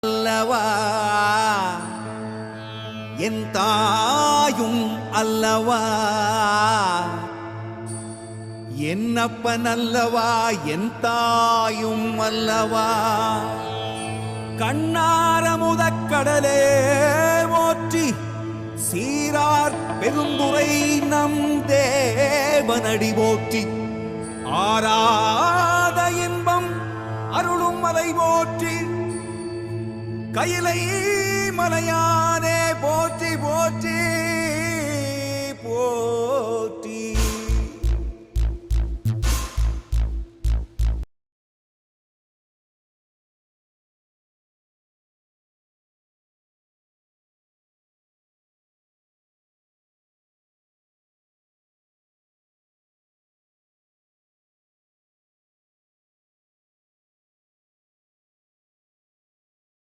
அல்லவா என் தாயும் அல்லவா என்னப்பன் அல்லவா என் தாயும் அல்லவா கண்ணாரமுதக்கடலே போற்றி சீரார் பெருந்துரை நம் தேவனடி போற்றி ஆராத இன்பம் அருளும் மலை போற்றி கையிலை மலையானே போற்றி போற்றி போற்றி.